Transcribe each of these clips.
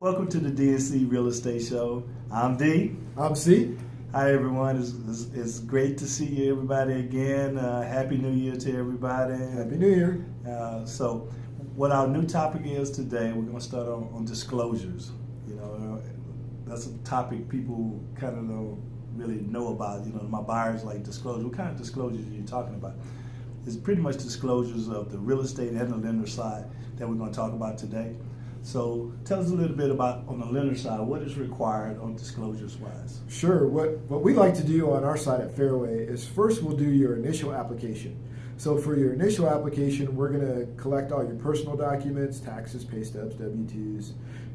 Welcome to the DNC Real Estate Show. I'm D. I'm C. Hi, everyone. It's great to see you, everybody, again. Happy New Year to everybody. Happy New Year. So, what our new topic is today, we're going to start on disclosures. That's a topic people kind of don't really know about. My buyers like disclosure. What kind of disclosures are you talking about? It's pretty much disclosures of the real estate and the lender side that we're going to talk about today. So tell us a little bit about, on the lender side, what is required on disclosures wise? Sure. What we like to do on our side at Fairway is first we'll do your initial application. So for your initial application, we're going to collect all your personal documents, taxes, pay stubs, W-2s,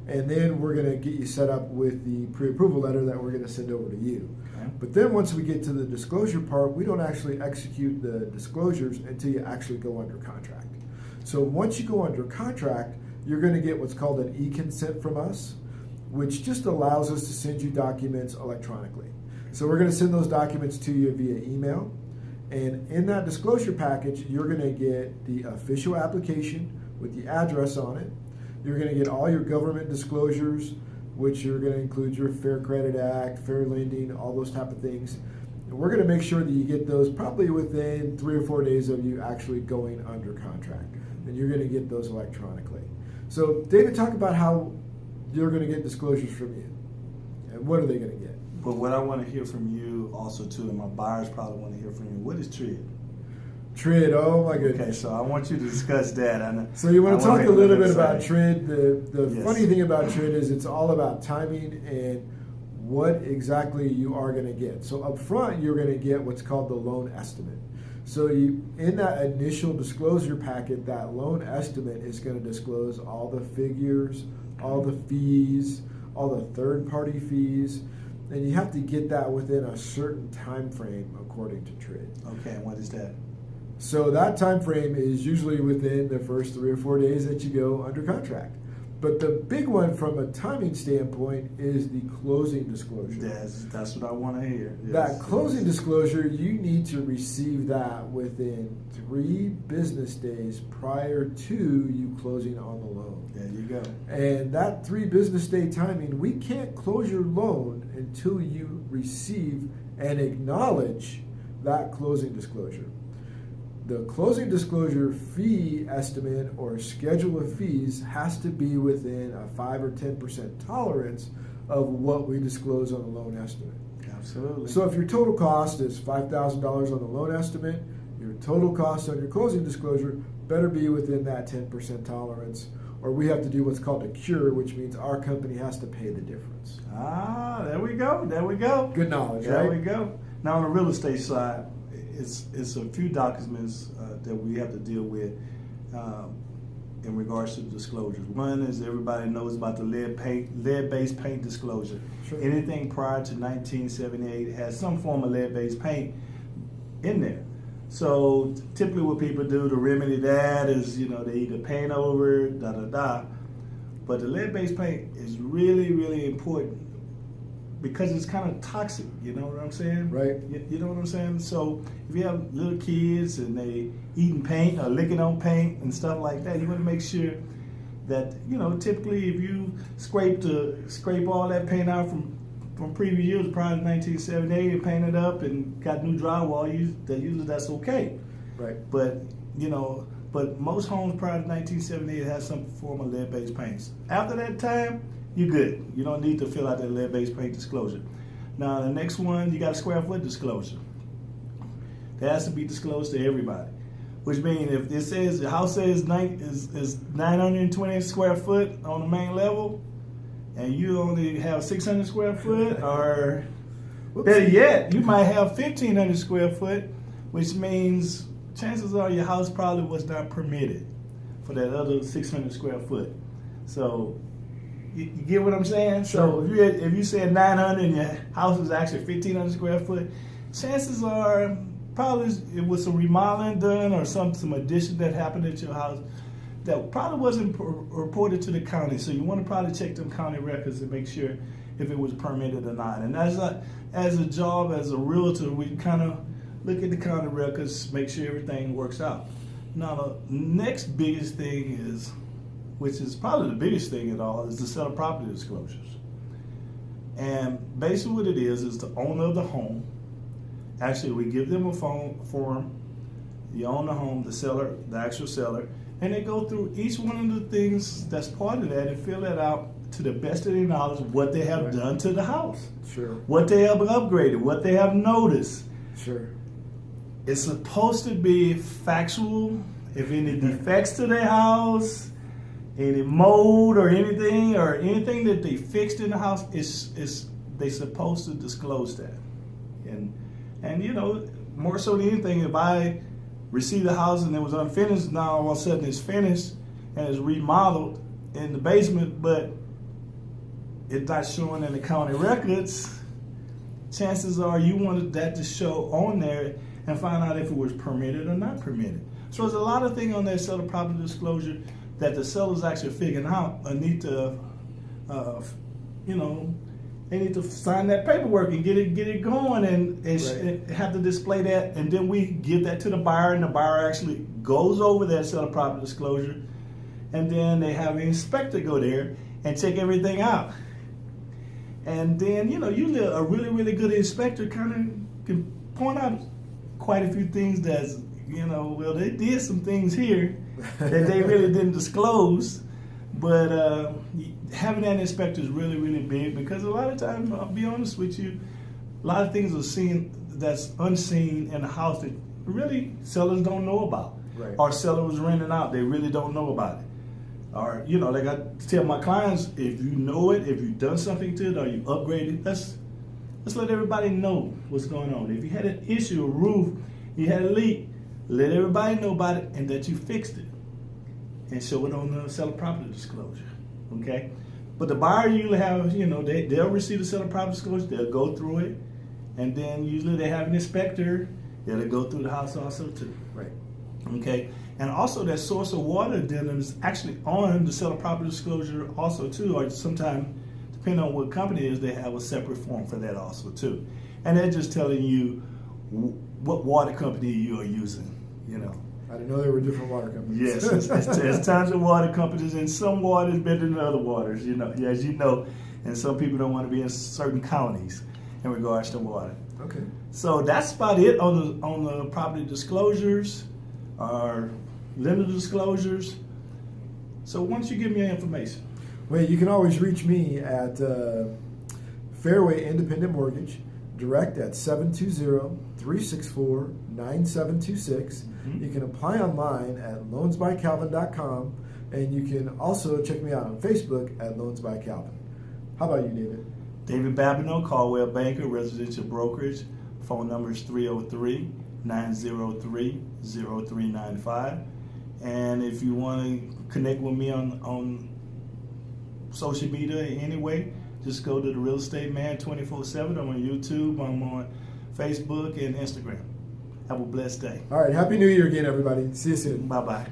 and then we're going to get you set up with the pre-approval letter that we're going to send over to you. Okay. But then once we get to the disclosure part, we don't actually execute the disclosures until you actually go under contract. So once you go under contract, you're going to get what's called an e-consent from us, which just allows us to send you documents electronically. So we're going to send those documents to you via email. And in that disclosure package, you're going to get the official application with the address on it. You're going to get all your government disclosures, which are going to include your Fair Credit Act, fair lending, all those type of things. And we're going to make sure that you get those probably within 3 or 4 days of you actually going under contract. And you're going to get those electronically. So, David, talk about how you're going to get disclosures from you, and what are they going to get? But what I want to hear from you also too, and my buyers probably want to hear from you, what is TRID? TRID, oh my goodness. Okay, so I want you to discuss that. So you want to talk a little bit about TRID. The Yes. funny thing about TRID is it's all about timing and what exactly you are going to get. So up front, you're going to get what's called the loan estimate. So in that initial disclosure packet, that loan estimate is going to disclose all the figures, all the fees, all the third-party fees, and you have to get that within a certain time frame according to TRID. Okay, and what is that? So that time frame is usually within the first 3 or 4 days that you go under contract. But the big one from a timing standpoint is the closing disclosure. That's what I want to hear. Yes. That closing disclosure, you need to receive that within 3 business days prior to you closing on the loan. There you go. And that 3 business day timing, we can't close your loan until you receive and acknowledge that closing disclosure. The closing disclosure fee estimate or schedule of fees has to be within a 5 or 10% tolerance of what we disclose on the loan estimate. Absolutely. So if your total cost is $5,000 on the loan estimate, your total cost on your closing disclosure better be within that 10% tolerance, or we have to do what's called a cure, which means our company has to pay the difference. There we go. There we go. Good knowledge, right? There we go. Now on the real estate side, it's a few documents that we have to deal with in regards to disclosures. One is everybody knows about the lead-based paint disclosure. Sure. Anything prior to 1978 has some form of lead-based paint in there. So typically what people do to remedy that is, they either paint over it, But the lead-based paint is really, really important because it's kind of toxic, you know what I'm saying? Right. You know what I'm saying? So if you have little kids and they eating paint or licking on paint and stuff like that, you want to make sure that, typically if you scrape all that paint out from previous years prior to 1978 and paint it up and got new drywall, usually that's okay. Right. But most homes prior to 1978 have some form of lead-based paints. After that time, you're good. You don't need to fill out that lead-based paint disclosure. Now, the next one, you got a square foot disclosure. That has to be disclosed to everybody, which means if it says the house says is 920 square foot on the main level, and you only have 600 square foot, or better yet, you might have 1,500 square foot, which means chances are your house probably was not permitted for that other 600 square foot. So you get what I'm saying? Sure. So if you said 900 and your house is actually 1,500 square foot, chances are probably it was some remodeling done or some addition that happened at your house that probably wasn't reported to the county. So you want to probably check them county records and make sure if it was permitted or not. And as a job, as a realtor, we kind of look at the county records, make sure everything works out. Now the next biggest thing is which is probably the biggest thing at all, is the seller property disclosures. And basically what it is the owner of the home, actually we give them a form, you own the home, the seller, the actual seller, and they go through each one of the things that's part of that and fill that out to the best of their knowledge, what they have done to the house, Sure. what they have upgraded, what they have noticed. Sure. It's supposed to be factual. If any defects to their house, any mold or anything that they fixed in the house, is they supposed to disclose that. And you know, more so than anything, if I received a house and it was unfinished, now all of a sudden it's finished and it's remodeled in the basement, but it's not showing in the county records, chances are you wanted that to show on there and find out if it was permitted or not permitted. So there's a lot of things on that seller property disclosure that the sellers actually figuring out and need to, they need to sign that paperwork and get it going and have to display that, and then we give that to the buyer, and the buyer actually goes over that seller property disclosure, and then they have an inspector go there and check everything out. And then, usually a really, really good inspector kind of can point out quite a few things that's, well, they did some things here that they really didn't disclose. But having that inspector is really, really big, because a lot of times, I'll be honest with you, a lot of things are seen that's unseen in the house that really sellers don't know about. Right. Or seller was renting out, they really don't know about it. Or, like I tell my clients, if you know it, if you've done something to it or you upgraded, let's let everybody know what's going on. If you had an issue, a roof, you had a leak, let everybody know about it and that you fixed it. And show it on the seller property disclosure, okay? But the buyer usually have, they'll receive the seller property disclosure, they'll go through it, and then usually they have an inspector that'll go through the house also too. Right. Okay, and also that source of water addendum is actually on the seller property disclosure also too, or sometimes, depending on what company it is, they have a separate form for that also too. And they're just telling you what water company you are using, I didn't know there were different water companies. Yes, there's tons of water companies, and some water is better than other waters, as you know, and some people don't want to be in certain counties in regards to water. Okay. So that's about it on the property disclosures or lender disclosures. So why don't you give me your information? Well, you can always reach me at Fairway Independent Mortgage, direct at 720-364-9726. You can apply online at loansbycalvin.com, and you can also check me out on Facebook at Loans by Calvin. How about you, David? David Babineau, Caldwell Banker, residential brokerage. Phone number is 303-903-0395. And if you want to connect with me on social media anyway, just go to the Real Estate Man 24/7. I'm on YouTube, I'm on Facebook and Instagram. Have a blessed day. All right. Happy New Year again, everybody. See you soon. Bye-bye.